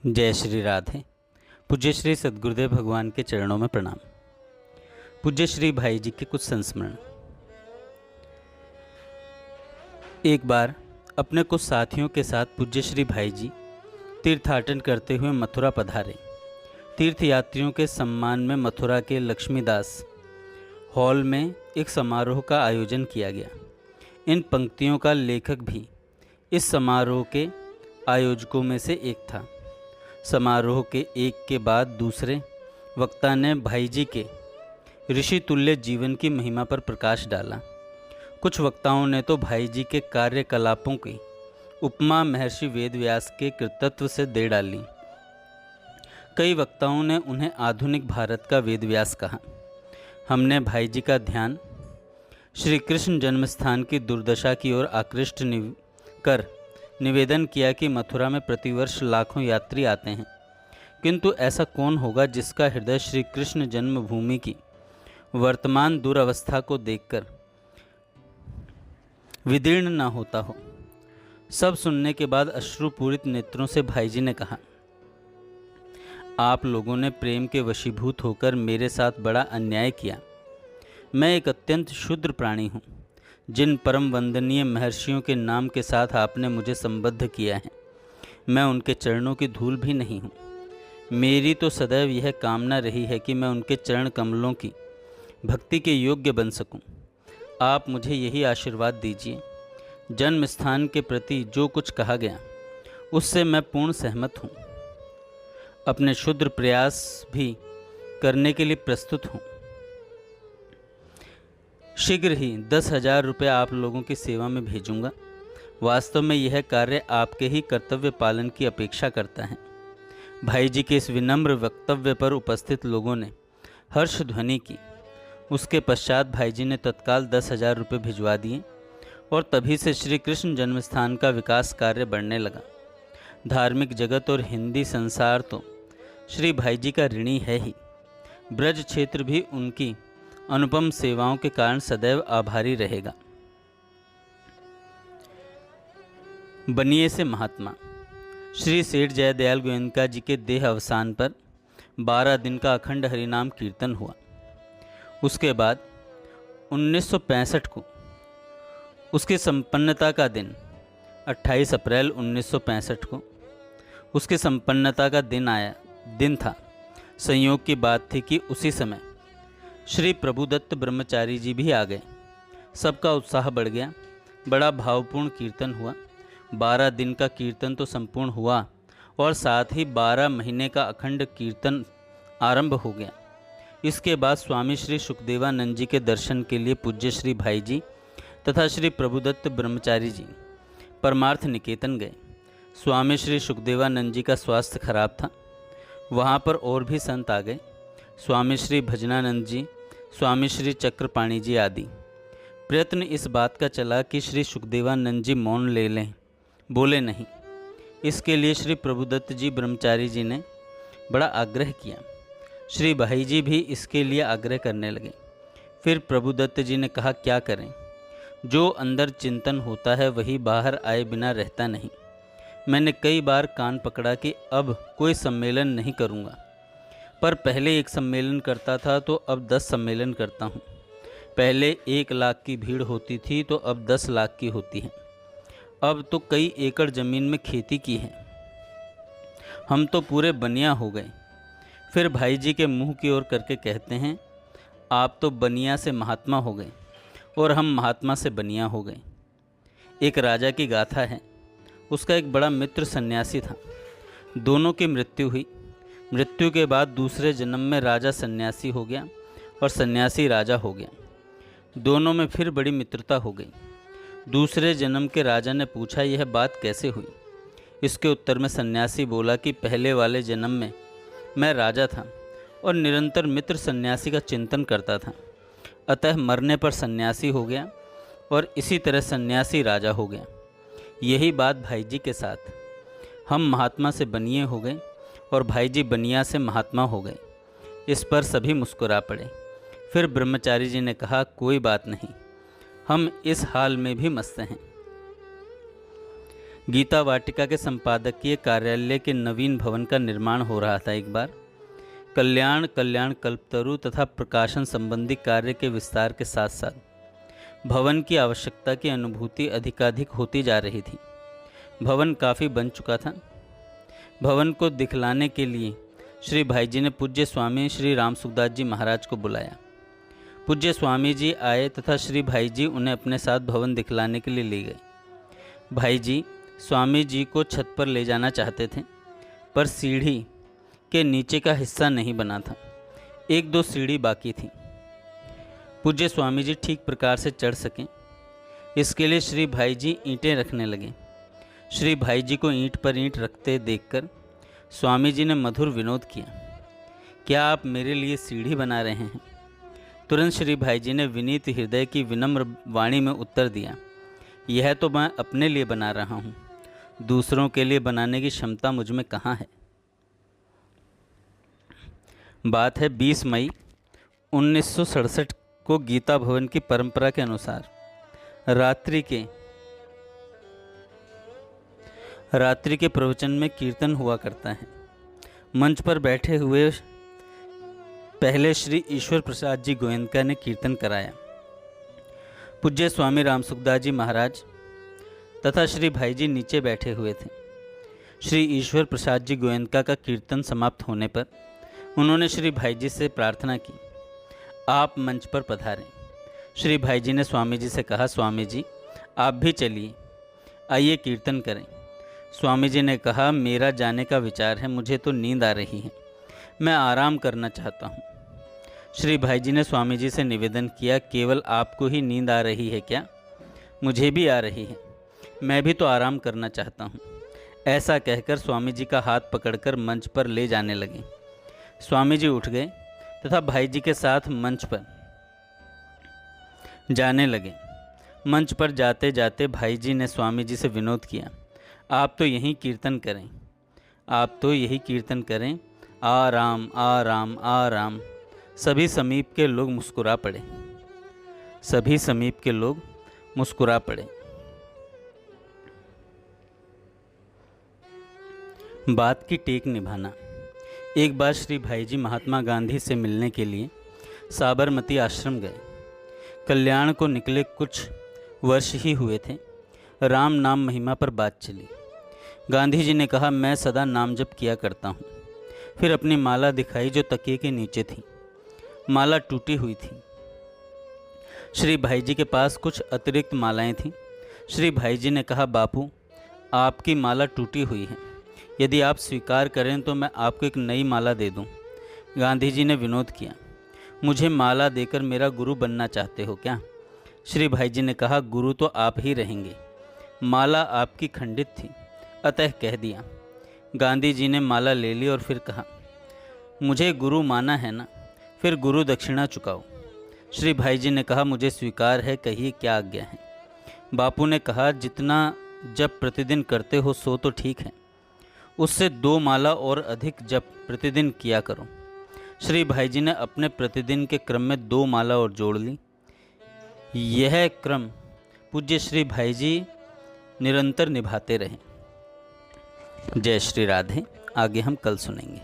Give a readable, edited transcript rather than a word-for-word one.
जय श्री राधे। पूज्य श्री सद्गुरुदेव भगवान के चरणों में प्रणाम। पूज्य श्री भाई जी के कुछ संस्मरण। एक बार अपने कुछ साथियों के साथ पूज्य श्री भाई जी तीर्थाटन करते हुए मथुरा पधारे। तीर्थयात्रियों के सम्मान में मथुरा के लक्ष्मीदास हॉल में एक समारोह का आयोजन किया गया। इन पंक्तियों का लेखक भी इस समारोह के आयोजकों में से एक था। समारोह के एक के बाद दूसरे वक्ता ने भाई जी के ऋषि तुल्य जीवन की महिमा पर प्रकाश डाला। कुछ वक्ताओं ने तो भाई जी के कार्यकलापों की उपमा महर्षि वेदव्यास के कृतित्व से दे डाली। कई वक्ताओं ने उन्हें आधुनिक भारत का वेदव्यास कहा। हमने भाई जी का ध्यान श्री कृष्ण जन्मस्थान की दुर्दशा की ओर आकृष्ट कर निवेदन किया कि मथुरा में प्रतिवर्ष लाखों यात्री आते हैं, किंतु ऐसा कौन होगा जिसका हृदय श्री कृष्ण जन्मभूमि की वर्तमान दुरावस्था को देखकर विदीर्ण न होता हो। सब सुनने के बाद अश्रुपूरित नेत्रों से भाई जी ने कहा, आप लोगों ने प्रेम के वशीभूत होकर मेरे साथ बड़ा अन्याय किया। मैं एक अत्यंत क्षुद्र प्राणी हूँ। जिन परम वंदनीय महर्षियों के नाम के साथ आपने मुझे संबद्ध किया है, मैं उनके चरणों की धूल भी नहीं हूँ। मेरी तो सदैव यह कामना रही है कि मैं उनके चरण कमलों की भक्ति के योग्य बन सकूं। आप मुझे यही आशीर्वाद दीजिए। जन्म स्थान के प्रति जो कुछ कहा गया उससे मैं पूर्ण सहमत हूँ। अपने क्षुद्र प्रयास भी करने के लिए प्रस्तुत हूँ। शीघ्र ही 10,000 रुपये आप लोगों की सेवा में भेजूंगा। वास्तव में यह कार्य आपके ही कर्तव्य पालन की अपेक्षा करता है। भाई जी के इस विनम्र वक्तव्य पर उपस्थित लोगों ने हर्ष ध्वनि की। उसके पश्चात भाई जी ने तत्काल 10,000 रुपये भिजवा दिए और तभी से श्री कृष्ण जन्मस्थान का विकास कार्य बढ़ने लगा। धार्मिक जगत और हिंदी संसार तो श्री भाई जी का ऋणी है ही। ब्रज क्षेत्र भी उनकी अनुपम सेवाओं के कारण सदैव आभारी रहेगा। बनिए से महात्मा। श्री सेठ जयदयाल गोयनका जी के देह अवसान पर 12 दिन का अखंड हरिनाम कीर्तन हुआ। उसके बाद 1965 को उसकी संपन्नता का दिन 28 अप्रैल 1965 को उसकी संपन्नता का दिन था। संयोग की बात थी कि उसी समय श्री प्रभुदत्त ब्रह्मचारी जी भी आ गए। सबका उत्साह बढ़ गया। बड़ा भावपूर्ण कीर्तन हुआ। 12 दिन का कीर्तन तो संपूर्ण हुआ और साथ ही 12 महीने का अखंड कीर्तन आरंभ हो गया। इसके बाद स्वामी श्री सुखदेवानंद जी के दर्शन के लिए पूज्य श्री भाई जी तथा श्री प्रभुदत्त ब्रह्मचारी जी परमार्थ निकेतन गए। स्वामी श्री सुखदेवानंद जी का स्वास्थ्य खराब था। वहाँ पर और भी संत आ गए। स्वामी श्री भजनानंद जी, स्वामी श्री चक्रपाणी जी आदि। प्रयत्न इस बात का चला कि श्री सुखदेवानंद जी मौन ले लें, बोले नहीं। इसके लिए श्री प्रभुदत्त जी ब्रह्मचारी जी ने बड़ा आग्रह किया। श्री भाई जी भी इसके लिए आग्रह करने लगे। फिर प्रभुदत्त जी ने कहा, क्या करें, जो अंदर चिंतन होता है वही बाहर आए बिना रहता नहीं। मैंने कई बार कान पकड़ा कि अब कोई सम्मेलन नहीं करूँगा, पर पहले एक सम्मेलन करता था तो अब 10 सम्मेलन करता हूँ। पहले 1 लाख की भीड़ होती थी तो अब 10 लाख की होती है। अब तो कई एकड़ ज़मीन में खेती की है। हम तो पूरे बनिया हो गए। फिर भाई जी के मुंह की ओर करके कहते हैं, आप तो बनिया से महात्मा हो गए और हम महात्मा से बनिया हो गए। एक राजा की गाथा है। उसका एक बड़ा मित्र सन्यासी था। दोनों की मृत्यु हुई। मृत्यु के बाद दूसरे जन्म में राजा सन्यासी हो गया और सन्यासी राजा हो गया। दोनों में फिर बड़ी मित्रता हो गई। दूसरे जन्म के राजा ने पूछा, यह बात कैसे हुई? इसके उत्तर में सन्यासी बोला कि पहले वाले जन्म में मैं राजा था और निरंतर मित्र सन्यासी का चिंतन करता था, अतः मरने पर सन्यासी हो गया और इसी तरह सन्यासी राजा हो गया। यही बात भाई जी के साथ। हम महात्मा से बनिए हो गए और भाई जी बनिया से महात्मा हो गए। इस पर सभी मुस्कुरा पड़े। फिर ब्रह्मचारी जी ने कहा, कोई बात नहीं, हम इस हाल में भी मस्त हैं। गीता वाटिका के संपादकीय कार्यालय के नवीन भवन का निर्माण हो रहा था। एक बार कल्याण कल्पतरु तथा प्रकाशन संबंधी कार्य के विस्तार के साथ साथ भवन की आवश्यकता की अनुभूति अधिकाधिक होती जा रही थी। भवन काफ़ी बन चुका था। भवन को दिखलाने के लिए श्री भाई जी ने पूज्य स्वामी श्री राम सुखदास जी महाराज को बुलाया। पूज्य स्वामी जी आए तथा श्री भाई जी उन्हें अपने साथ भवन दिखलाने के लिए ले गए। भाई जी स्वामी जी को छत पर ले जाना चाहते थे, पर सीढ़ी के नीचे का हिस्सा नहीं बना था। 1-2 सीढ़ी बाकी थी। पूज्य स्वामी जी ठीक प्रकार से चढ़ सकें, इसके लिए श्री भाई जी ईंटें रखने लगे। श्री भाई जी को ईंट पर ईंट रखते देखकर स्वामी जी ने मधुर विनोद किया, क्या आप मेरे लिए सीढ़ी बना रहे हैं? तुरंत श्री भाई जी ने विनीत हृदय की विनम्र वाणी में उत्तर दिया, यह तो मैं अपने लिए बना रहा हूँ, दूसरों के लिए बनाने की क्षमता मुझ में कहाँ है। बात है 20 मई 1967 को गीता भवन की परंपरा के अनुसार रात्रि के प्रवचन में कीर्तन हुआ करता है। मंच पर बैठे हुए पहले श्री ईश्वर प्रसाद जी गोयनका ने कीर्तन कराया। पूज्य स्वामी राम सुखदास जी महाराज तथा श्री भाई जी नीचे बैठे हुए थे। श्री ईश्वर प्रसाद जी गोयनका का कीर्तन समाप्त होने पर उन्होंने श्री भाई जी से प्रार्थना की, आप मंच पर पधारें। श्री भाई जी ने स्वामी जी से कहा, स्वामी जी आप भी चलिए, आइए कीर्तन करें। स्वामी जी ने कहा, मेरा जाने का विचार है, मुझे तो नींद आ रही है, मैं आराम करना चाहता हूँ। श्री भाई जी ने स्वामी जी से निवेदन किया, केवल आपको ही नींद आ रही है क्या? मुझे भी आ रही है, मैं भी तो आराम करना चाहता हूँ। ऐसा कहकर स्वामी जी का हाथ पकड़कर मंच पर ले जाने लगे। स्वामी जी उठ गए तथा भाई जी के साथ मंच पर जाने लगे। मंच पर जाते जाते भाई जी ने स्वामी जी से विनोद किया, आप तो यही कीर्तन करें, आप तो यही कीर्तन करें, आराम आराम आराम। सभी समीप के लोग मुस्कुरा पड़े, सभी समीप के लोग मुस्कुरा पड़े। बात की टेक निभाना। एक बार श्री भाई जी महात्मा गांधी से मिलने के लिए साबरमती आश्रम गए। कल्याण को निकले कुछ वर्ष ही हुए थे। राम नाम महिमा पर बात चली। गांधी जी ने कहा, मैं सदा नाम जप किया करता हूँ। फिर अपनी माला दिखाई जो तकिए के नीचे थी। माला टूटी हुई थी। श्री भाई जी के पास कुछ अतिरिक्त मालाएं थीं। श्री भाई जी ने कहा, बापू आपकी माला टूटी हुई है, यदि आप स्वीकार करें तो मैं आपको एक नई माला दे दूं। गांधी जी ने विनोद किया, मुझे माला देकर मेरा गुरु बनना चाहते हो क्या? श्री भाई जी ने कहा, गुरु तो आप ही रहेंगे, माला आपकी खंडित थी, अतः कह दिया। गांधी जी ने माला ले ली और फिर कहा, मुझे गुरु माना है ना, फिर गुरु दक्षिणा चुकाओ। श्री भाई जी ने कहा, मुझे स्वीकार है, कहिए क्या आज्ञा है। बापू ने कहा, जितना जप प्रतिदिन करते हो सो तो ठीक है, उससे 2 माला और अधिक जप प्रतिदिन किया करो। श्री भाई जी ने अपने प्रतिदिन के क्रम में 2 माला और जोड़ ली। यह क्रम पूज्य श्री भाई जी निरंतर निभाते रहे। जय श्री राधे। आगे हम कल सुनेंगे।